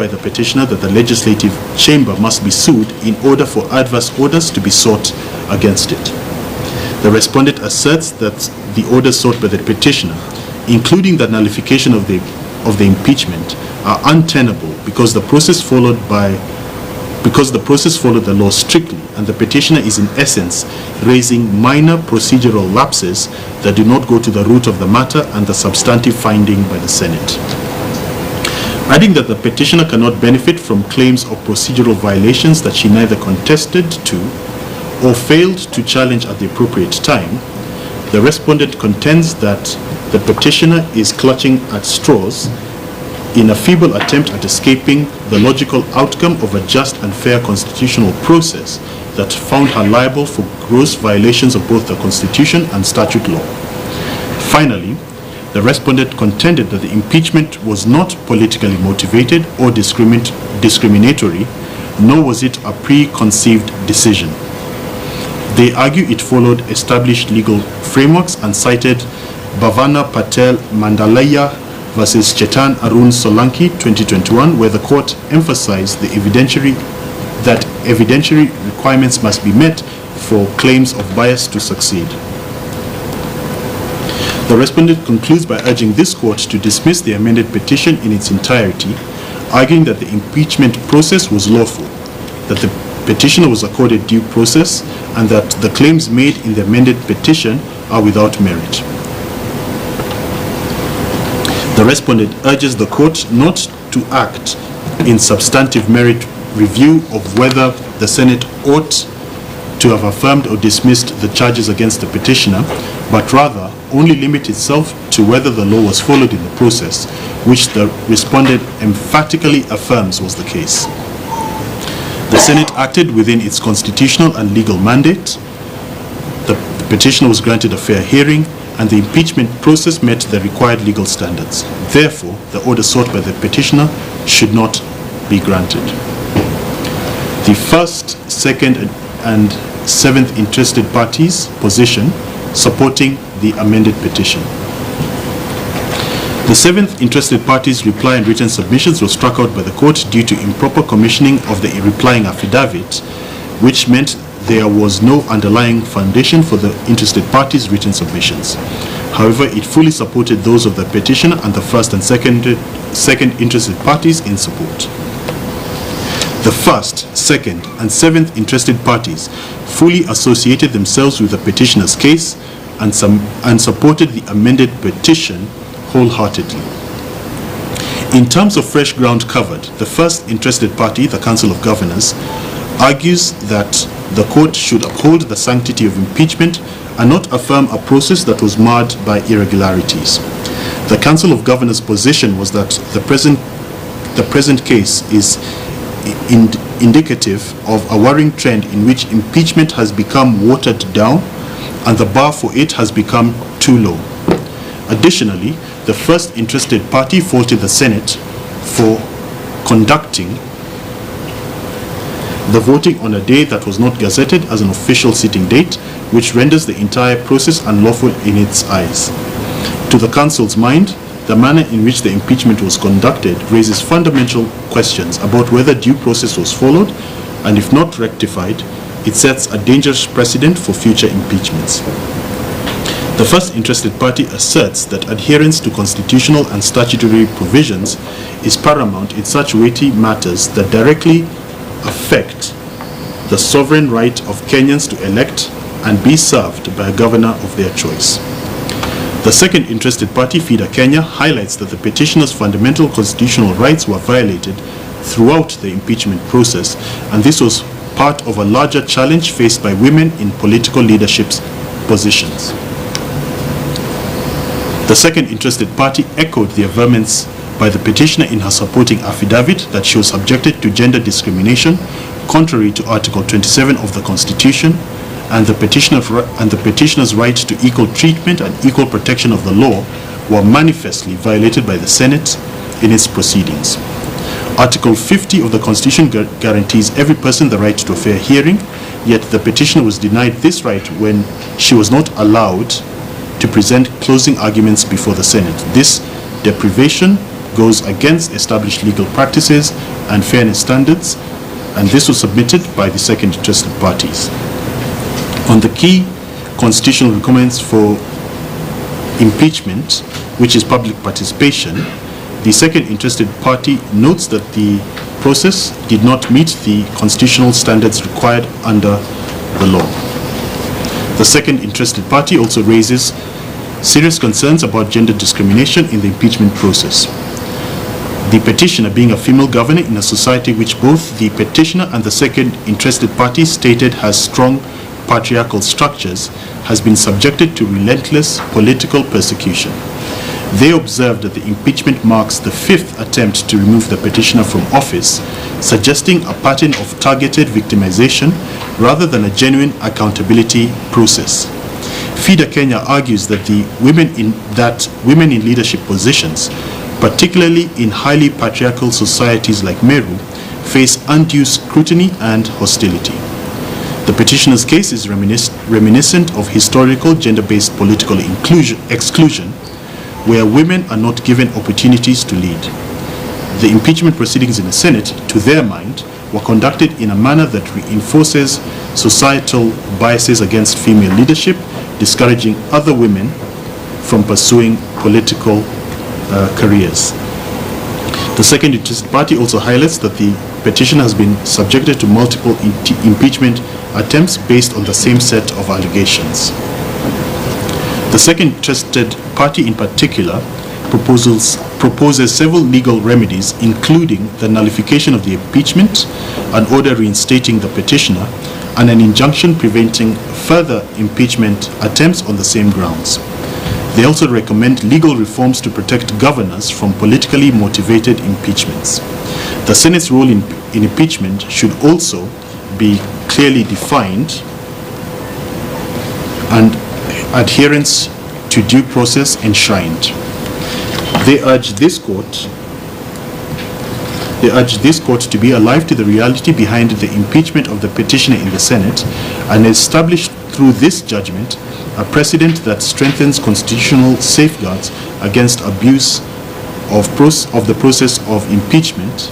by the petitioner that the legislative chamber must be sued in order for adverse orders to be sought against it. The respondent asserts that the orders sought by the petitioner, including the nullification of the impeachment, are untenable because the process followed the law strictly, and the petitioner is in essence raising minor procedural lapses that do not go to the root of the matter and the substantive finding by the Senate. Adding that the petitioner cannot benefit from claims of procedural violations that she neither contested to or failed to challenge at the appropriate time, the respondent contends that the petitioner is clutching at straws in a feeble attempt at escaping the logical outcome of a just and fair constitutional process that found her liable for gross violations of both the Constitution and statute law. Finally, the respondent contended that the impeachment was not politically motivated or discriminatory, nor was it a preconceived decision. They argue it followed established legal frameworks and cited Bhavana Patel Mandalaya versus Chetan Arun Solanki 2021, where the court emphasized that evidentiary requirements must be met for claims of bias to succeed. The respondent concludes by urging this court to dismiss the amended petition in its entirety, arguing that the impeachment process was lawful, that the petitioner was accorded due process, and that the claims made in the amended petition are without merit. The respondent urges the court not to act in substantive merit review of whether the Senate ought to have affirmed or dismissed the charges against the petitioner, but rather only limit itself to whether the law was followed in the process, which the respondent emphatically affirms was the case. The Senate acted within its constitutional and legal mandate. The petitioner was granted a fair hearing, and the impeachment process met the required legal standards. Therefore, the order sought by the petitioner should not be granted. The first, second, and seventh interested parties' position supporting the amended petition. The seventh interested parties' reply and written submissions were struck out by the court due to improper commissioning of the replying affidavit, which meant there was no underlying foundation for the interested parties' written submissions. However, it fully supported those of the petitioner and the first and second interested parties in support. The first, second, and seventh interested parties fully associated themselves with the petitioner's case and supported the amended petition wholeheartedly. In terms of fresh ground covered, the first interested party, the Council of Governors, argues that the court should uphold the sanctity of impeachment and not affirm a process that was marred by irregularities. The Council of Governors' position was that the present case is indicative of a worrying trend in which impeachment has become watered down and the bar for it has become too low. Additionally, the first interested party faulted the Senate for conducting the voting on a day that was not gazetted as an official sitting date, which renders the entire process unlawful in its eyes. To the Council's mind, the manner in which the impeachment was conducted raises fundamental questions about whether due process was followed, and if not rectified, it sets a dangerous precedent for future impeachments. The first interested party asserts that adherence to constitutional and statutory provisions is paramount in such weighty matters that directly affect the sovereign right of Kenyans to elect and be served by a governor of their choice. The second interested party, FIDA Kenya, highlights that the petitioner's fundamental constitutional rights were violated throughout the impeachment process, and this was part of a larger challenge faced by women in political leadership positions. The second interested party echoed the averments by the petitioner in her supporting affidavit that she was subjected to gender discrimination contrary to Article 27 of the Constitution, and the petitioner's right to equal treatment and equal protection of the law were manifestly violated by the Senate in its proceedings. Article 50 of the Constitution guarantees every person the right to a fair hearing, yet the petitioner was denied this right when she was not allowed to present closing arguments before the Senate. This deprivation goes against established legal practices and fairness standards, and this was submitted by the second interested parties. On the key constitutional requirements for impeachment, which is public participation, the second interested party notes that the process did not meet the constitutional standards required under the law. The second interested party also raises serious concerns about gender discrimination in the impeachment process. The petitioner, being a female governor in a society which both the petitioner and the second interested party stated has strong patriarchal structures, has been subjected to relentless political persecution. They observed that the impeachment marks the fifth attempt to remove the petitioner from office, suggesting a pattern of targeted victimization rather than a genuine accountability process. FIDA Kenya argues that women in leadership positions, particularly in highly patriarchal societies like Meru, face undue scrutiny and hostility. The petitioner's case is reminiscent of historical gender-based political exclusion, where women are not given opportunities to lead. The impeachment proceedings in the Senate, to their mind, were conducted in a manner that reinforces societal biases against female leadership, discouraging other women from pursuing political careers. The second interested party also highlights that the petitioner has been subjected to multiple impeachment attempts based on the same set of allegations. The second interested party in particular proposes several legal remedies, including the nullification of the impeachment, an order reinstating the petitioner, and an injunction preventing further impeachment attempts on the same grounds. They also recommend legal reforms to protect governors from politically motivated impeachments. The Senate's role in impeachment should also be clearly defined, and adherence to due process enshrined. They urge this court to be alive to the reality behind the impeachment of the petitioner in the Senate and establish through this judgment a precedent that strengthens constitutional safeguards against abuse of the process of impeachment